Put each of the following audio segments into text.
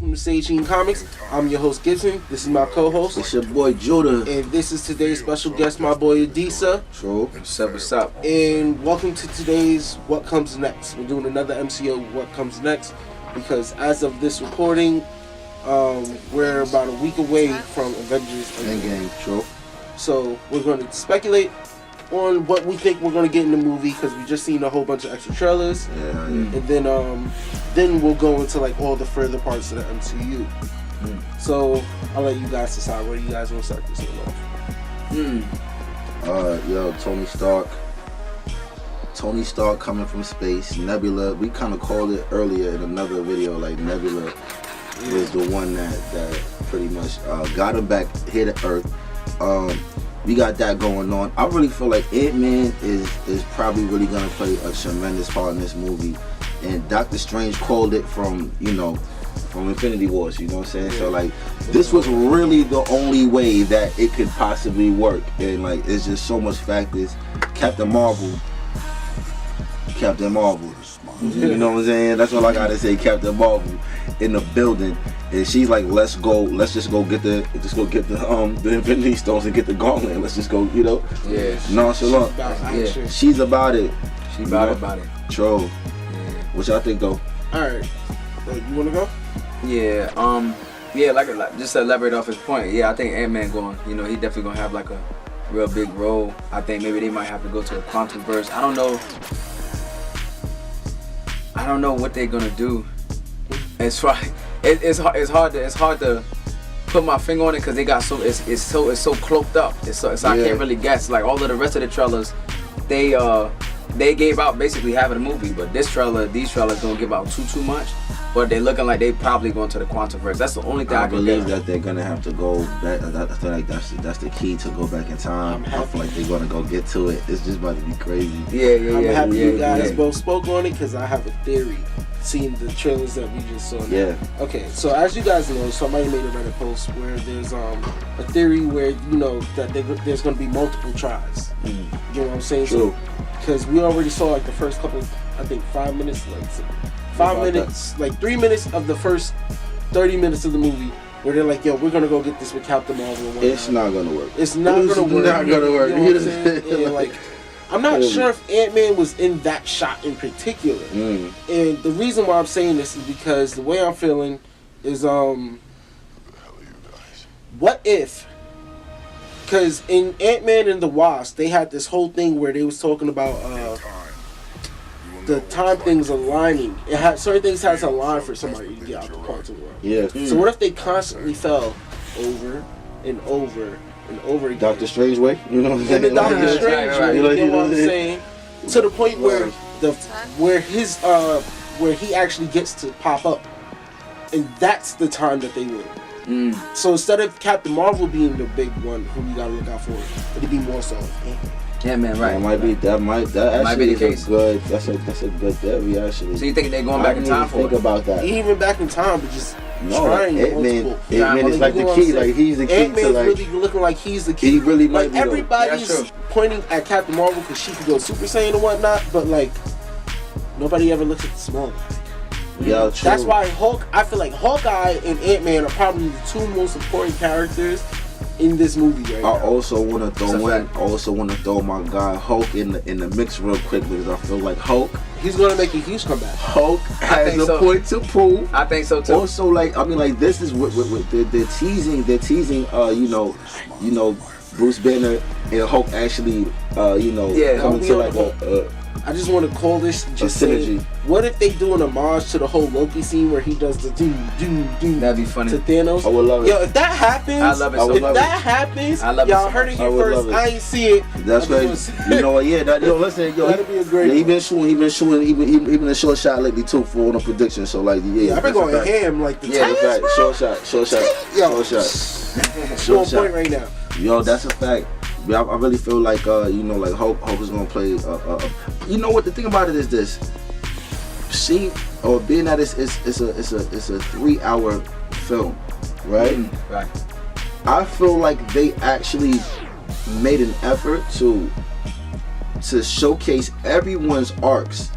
from Seijin Comics. I'm your host Gibson. This is my co-host. It's your boy Judah. And this is today's special guest, my boy Adisa. True. What's up? And welcome to today's What Comes Next. We're doing another MCO What Comes Next because as of this recording, we're about a week away from Avengers Endgame. True. So we're going to speculate on what we think we're going to get in the movie because we just seen a whole bunch of extra trailers. Yeah. And then we'll go into like all the further parts of the MCU. So I'll let you guys decide where you guys want to start this one off. Tony Stark coming from space. Nebula, we kind of called it earlier in another video, like Nebula was the one that pretty much got him back here to Earth. We got that going on. I really feel like Ant-Man is probably really gonna play a tremendous part in this movie. And Doctor Strange called it from Infinity Wars, you know what I'm saying? So like this was really the only way that it could possibly work. And like it's just so much factors. Captain Marvel. You know what I'm saying? That's all I gotta say. Captain Marvel in the building. And she's like, let's just go get the Infinity Stones and get the gauntlet. Let's just go, Yeah. Nonchalant. She's about it. She about it. True. Yeah. What y'all think though? Alright. You wanna go? Yeah. Like just to elaborate off his point. Yeah, I think Ant-Man he definitely gonna have like a real big role. I think maybe they might have to go to a quantum verse. I don't know what they're gonna do. It's hard to put my finger on it because they got it's so cloaked up. I can't really guess. Like all of the rest of the trailers, they gave out basically half of the movie, but these trailers don't give out too much. But they're looking like they probably going to the quantum verse. That's the only thing I believe that they're gonna have to go back. I feel like that's the key to go back in time. I feel like they're gonna go get to it. It's just about to be crazy. I'm happy you guys both spoke on it because I have a theory. Seeing the trailers that we just saw now. Yeah. Okay, so as you guys know, somebody made a Reddit post where there's a theory where that there's going to be multiple tries. You know what I'm saying? True. Because we already saw like the first couple, I think 5 minutes, like 3 minutes of the first 30 minutes of the movie where they're like, yo, we're going to go get this with Captain Marvel. It's not going to work. It's not going to work. You know what I'm saying? And like, I'm not sure if Ant-Man was in that shot in particular. And the reason why I'm saying this is because the way I'm feeling is, what if, because in Ant-Man and the Wasp, they had this whole thing where they was talking about the time things aligning. It had certain things had to align for somebody to get out the quantum world. Yeah. So what if they constantly fell over and over and over again? Doctor Strange way, you know what I'm saying? In the Doctor Strange way, you know what I'm saying? To the point where where he actually gets to pop up, and that's the time that they win. So instead of Captain Marvel being the big one who we gotta look out for, it'd be more so Ant-Man, right? That might be the case. That's a good theory actually. So you think they're going back in time for it? Think about that. Even back in time, but just trying Ant-Man is like the key. Like he's the key Ant-Man's to like. really looking like he's the key. He really might like be. Everybody's pointing at Captain Marvel because she could go Super Saiyan and whatnot, but like nobody ever looks at the small guy. Yeah, true. That's why I feel like Hawkeye and Ant-Man are probably the two most important characters in this movie right now. I also want to throw my guy Hulk in the mix real quick because I feel like Hulk. He's gonna make a huge comeback. Hulk has a point to prove. I think so too. Also, like this is what they're teasing. They're teasing. Bruce Banner and Hulk actually. Coming to like I just want to call this just synergy. What if they do an homage to the whole Loki scene where he does the doom. That'd be funny. To Thanos. I would love it. Yo, if that happens, I love it. If that happens, y'all heard it here first. I ain't see it. That's right. You know what? Yeah. Listen. That'd be a great. He been shooting a short shot lately too for a prediction. So like, I've been going ham like the Titans, that's right. Short shot. Short point right now. Yo, that's a fact. I really feel like Hulk is gonna play. You know what? The thing about it is this. Being that it's a 3-hour film, right? Right. I feel like they actually made an effort to showcase everyone's arcs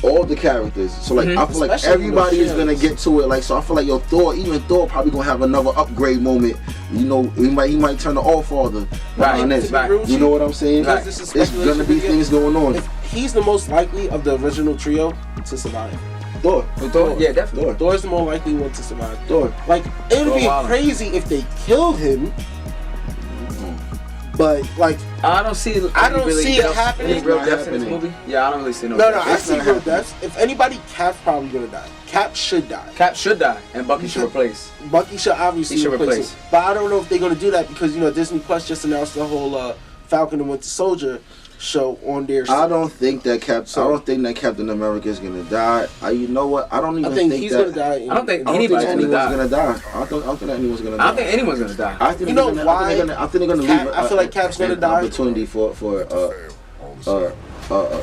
all the characters. So like I feel like Especially everybody is the gonna shows. get to it. Like so I feel like even Thor probably gonna have another upgrade moment. You know, he might turn the All Father. Right, on this. right. You know what I'm saying? Because this is There's gonna be speculation things going on. He's the most likely of the original trio to survive. Thor. Yeah, definitely. Thor's the more likely one to survive. Thor. Like, it would Thor be Wilder. crazy if they killed him. But, like, I don't see it happening. Any real It's not deaths in this happening. movie? Yeah, I don't really see no. no, deaths. I It's see not real happening. deaths. If anybody, Cap's probably gonna die. Cap should die. Cap should die, and Bucky should replace. Bucky should obviously He should replace replace. him. But I don't know if they're gonna do that because, you know, Disney Plus just announced the whole Falcon and Winter Soldier show on their. I don't think that Captain America is gonna die. You know what? I don't even I think think he's that. gonna die. I don't think I don't think anybody's gonna anyone's die. gonna die. I don't think anyone's gonna die. I don't think anyone's gonna die. I think You know they're gonna- why? I think they're gonna Cap- leave. I feel like Cap's gonna an die. Opportunity for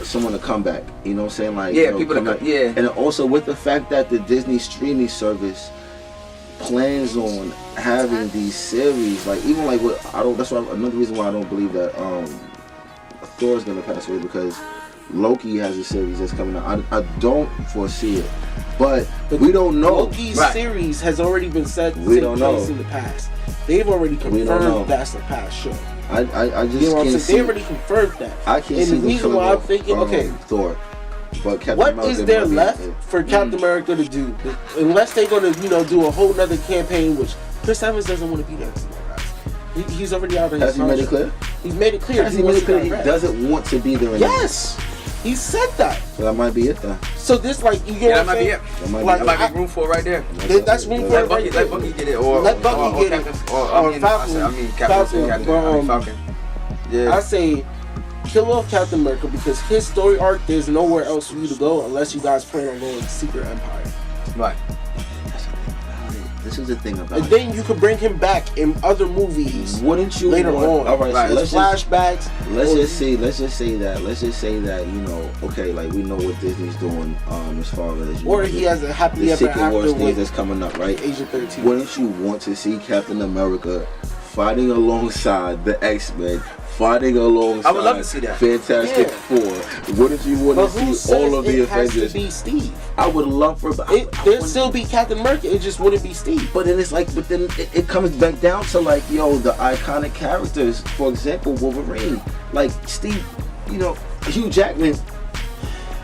someone to come back. You know what I'm saying? Like Yeah, you know, people to come come- back. yeah. And also with the fact that the Disney streaming service plans on having these series, like even like what I don't. That's why another reason why I don't believe that Thor's gonna pass away because Loki has a series that's coming out. I don't foresee it, but we don't know. Loki's Right. series has already been set to We take don't place know. in the past. They've already We don't know. confirmed that's the past show. I just You know what I'm can't saying? see. They already confirmed that. I can't And see the them reason killing why I'm off, thinking, okay, Thor. But Captain what America is there might be- left for Captain America to do? Unless they're going to, you know, do a whole nother campaign, which Chris Evans doesn't want to be there anymore, guys. He's already out of his Has he made it contract. clear? He's made it clear. Has he made wants it clear to he direct. doesn't want to be there anymore? Yes! He said that. So that might be it then. So this, like, you get Yeah, what that I'm might be saying? it. That might Like, be That it. might be room for it right there. That's room for Let it. Bucky, let Bucky get it, or Let Bucky get it. Captain, or Or Captain. Falcon, Falcon. Yeah. I say kill off Captain America because his story arc, there's nowhere else for you to go unless you guys plan on going to Secret Empire. Right. This is the thing about And it. then you could bring him back in other movies Wouldn't you later want, on. all right, Right. so let's Flashbacks. let's or- just say that you know, okay, like we know what Disney's doing as far as you Or know, he has a happily the ever Secret after Wars thing with that's coming up, right? Agent 13. Wouldn't you want to see Captain America fighting alongside the X-Men, fighting alongside I would love to see that. Fantastic Yeah. Four? Wouldn't you want But to who see all says of the it has to Avengers? be Steve? I would love for, but There'd still be Captain America. It just wouldn't be Steve. But then it's like, but then it comes back down to like, yo, the iconic characters. For example, Wolverine, like Steve, you know, Hugh Jackman.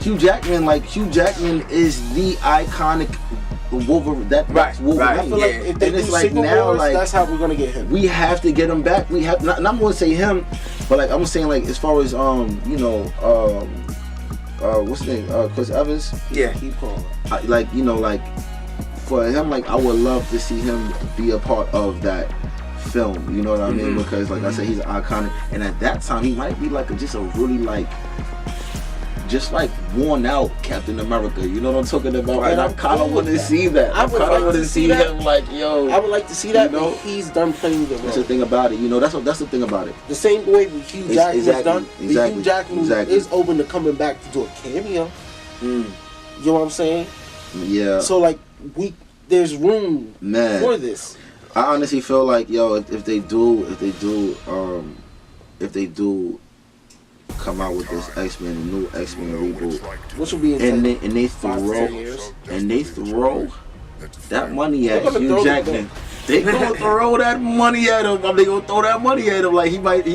Hugh Jackman is the iconic Wolverine. That's Wolverine. right. I feel like if they And do it's like Secret now, Wars, like, that's how we're gonna get him. we have to get him back. We have not. And I'm gonna say him, but like I'm saying like as far as you know what's his name, Chris Evans. Yeah. Keep calling. Like you know like for him, like I would love to see him be a part of that film. You know what I mean? Because like I said, he's iconic, and at that time he might be like just a really like. Just like worn out Captain America, you know what I'm talking about? Right, And I I'm kind of cool want with to that. see that. I I would kind like of want to to see see that. him like, yo. I would like to see that, You know? but he's done playing the That's the role. thing about it, you know. That's the thing about it. The same way with Hugh Jackman was Exactly, done. exactly, Hugh Jackman exactly. is open to coming back to do a cameo. You know what I'm saying? Yeah, So like there's room man. for this. I honestly feel like, yo, if they do come out with this X-Men, new X-Men reboot, Which will be in and 10, they 5 to 10 years. throw that money They're at gonna Hugh throw the Jackman. ball. They gonna throw that money at him. They gonna throw that money at him. Like he might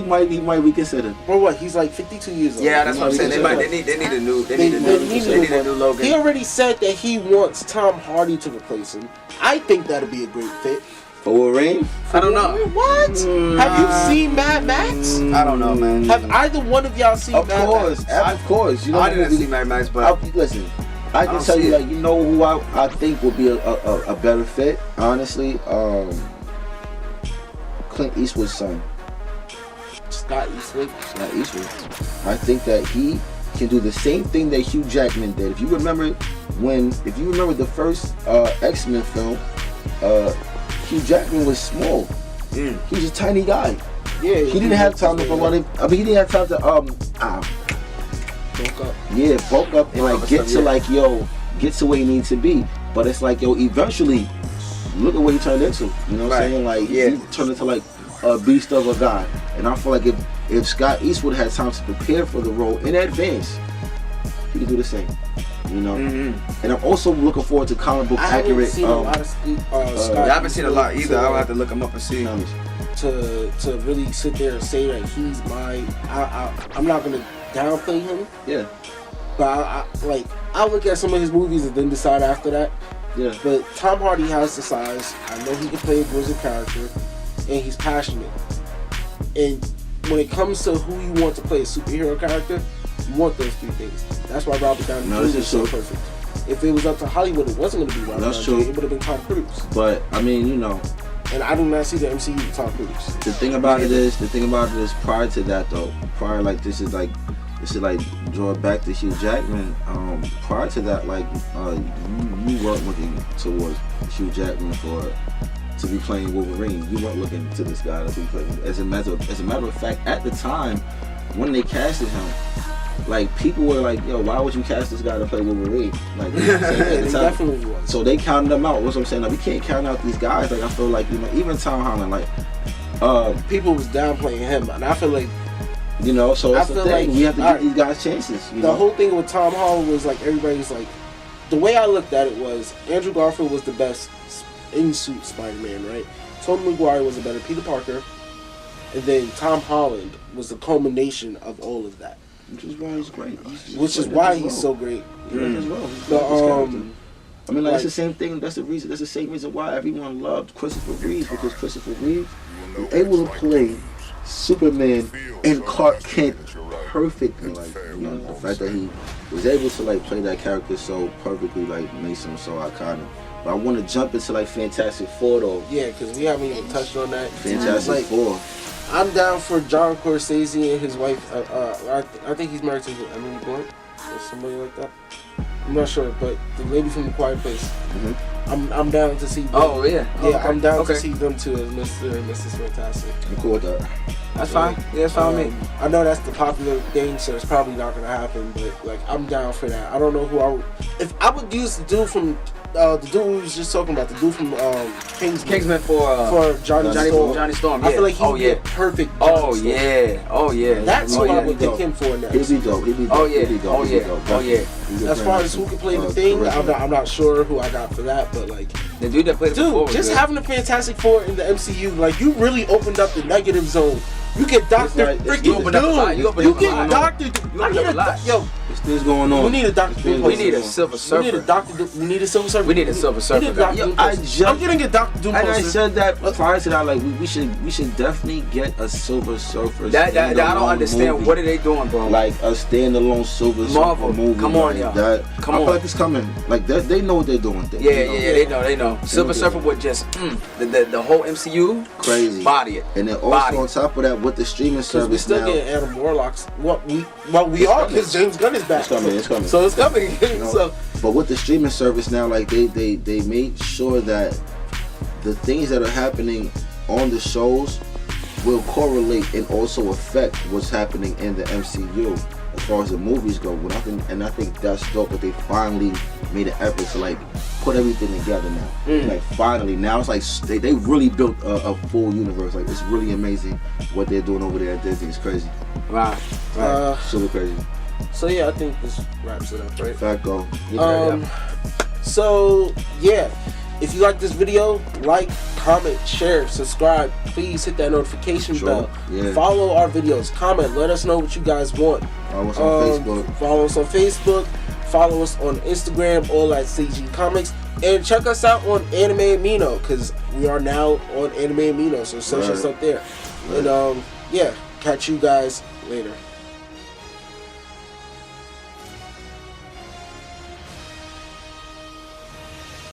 reconsider. Bro, what? He's like 52 years old. Yeah, that's what I'm saying. They need a new logo. He already said that he wants Tom Hardy to replace him. I think that'd be a great fit. For Wolverine? I don't know. What? Have you seen Mad Max? I don't know, man. Have either one of y'all seen Of Mad course, Max? of course. You know, I didn't see Mad Max, but listen, I can don't tell see you, it. like, you know who I think would be a better fit, honestly? Clint Eastwood's son. Scott Eastwood. Scott Eastwood. I think that he can do the same thing that Hugh Jackman did. If you remember the first X-Men film, Hugh Jackman was small. He was a tiny guy. Yeah, He didn't have time to he didn't have time to Broke up. bulk up and like get to where he needs to be. But it's like, yo, eventually, look at what he turned into. You know what I'm saying? Like he turned into like a beast of a guy. And I feel like if Scott Eastwood had time to prepare for the role in advance, he could do the same. You know, and I'm also looking forward to comic book I haven't accurate. seen a lot of Scott. I haven't seen a lot either. I'll have to look him up and see. To really sit there and say that he's my. I'm not gonna downplay him. Yeah. But I'll look at some of his movies and then decide after that. Yeah. But Tom Hardy has the size. I know he can play a grizzled character, and he's passionate. And when it comes to who you want to play a superhero character, you want those three things. That's why Robert Downey Jr. is so perfect. If it was up to Hollywood, it wasn't going to be Robert Downey Jr. It would have been Tom Cruise. But I mean, you know. And I do not see the MCU with Tom Cruise. The thing about it is, prior to that though, this is like draw back to Hugh Jackman. Prior to that, you weren't looking towards Hugh Jackman to be playing Wolverine. You weren't looking to this guy to be playing. As a matter of fact, at the time when they casted him, like people were like, "Yo, why would you cast this guy to play Wolverine?" Like, you know what I'm saying? At the time. Definitely was. So they counted them out. What's what I'm saying? Like, we can't count out these guys. Like I feel like, you know, even Tom Holland, people was downplaying him, and I feel like. You know, so that's the thing. We have to give these guys chances. The whole thing with Tom Holland was like everybody's like, the way I looked at it was Andrew Garfield was the best in-suit Spider-Man, right? Tobey Maguire was a better Peter Parker, and then Tom Holland was the culmination of all of that. Which is why he's great. Which is why he's so great. As well. I mean, it's the same thing. That's the same reason why everyone loved Christopher Reeve, because Christopher Reeve was able to play Superman and Clark Kent perfectly. Like, you know, the fact that he was able to play that character so perfectly makes him so iconic. But I want to jump into Fantastic Four though. Yeah, because we haven't even touched on that. Fantastic Four. I'm down for John Scorsese and his wife. I think he's married to Emily Blunt or somebody like that. I'm not sure, but the lady from The Quiet Place. Mm-hmm. I'm down to see them. Oh yeah. Yeah, okay. I'm down to see them too as Mr. and Mrs. Fantastic. I'm cool with that. That's fine. Yeah, that's fine with me. I know that's the popular thing, so it's probably not gonna happen. But I'm down for that. I don't know who I would. If I would use the dude from the dude we was just talking about, the dude from Kingsman for Johnny Storm. Yeah. I feel like he would be a perfect Johnny Storm. Oh yeah. That's who I would pick him for next. He'd be dope. Oh yeah. As far as who can play the thing, I'm not sure who I got for that, but the dude that played just having the Fantastic Four in the MCU, you really opened up the negative zone. You get Dr. freaking Doom. You get Dr. Yo, this thing's going on. We need a Dr. Doom. We need a Silver Surfer. We need a Dr. Doom. We need a Silver Surfer. We need a Silver Surfer. I'm getting a Dr. Doom. And I said that prior to that, we should definitely get a Silver Surfer. That I don't understand. Movie. What are they doing, bro? Like a standalone Silver Surfer movie. Come on, y'all. I feel like it's coming. They know what they're doing. They know. Silver Surfer would just the whole MCU crazy body it. And then also on top of that, with the streaming service, we still get Adam Warlock's. We are, because James Gunn is back. It's coming. So it's coming. But with the streaming service now, they made sure that the things that are happening on the shows will correlate and also affect what's happening in the MCU as far as the movies go. And I think that's dope that they finally made an effort to put everything together now. Finally, now it's they really built a full universe. It's really amazing what they're doing over there at Disney. It's crazy. Right. Super crazy. So yeah, I think this wraps it up, right? Fact go. So yeah, if you like this video, comment, share, subscribe. Please hit that notification bell. Yeah. Follow our videos. Comment. Let us know what you guys want. Follow us on Facebook. Follow us on Facebook. Follow us on Instagram, all at Seijin Comics. And check us out on Anime Amino, because we are now on Anime Amino. So search us up there. And catch you guys later.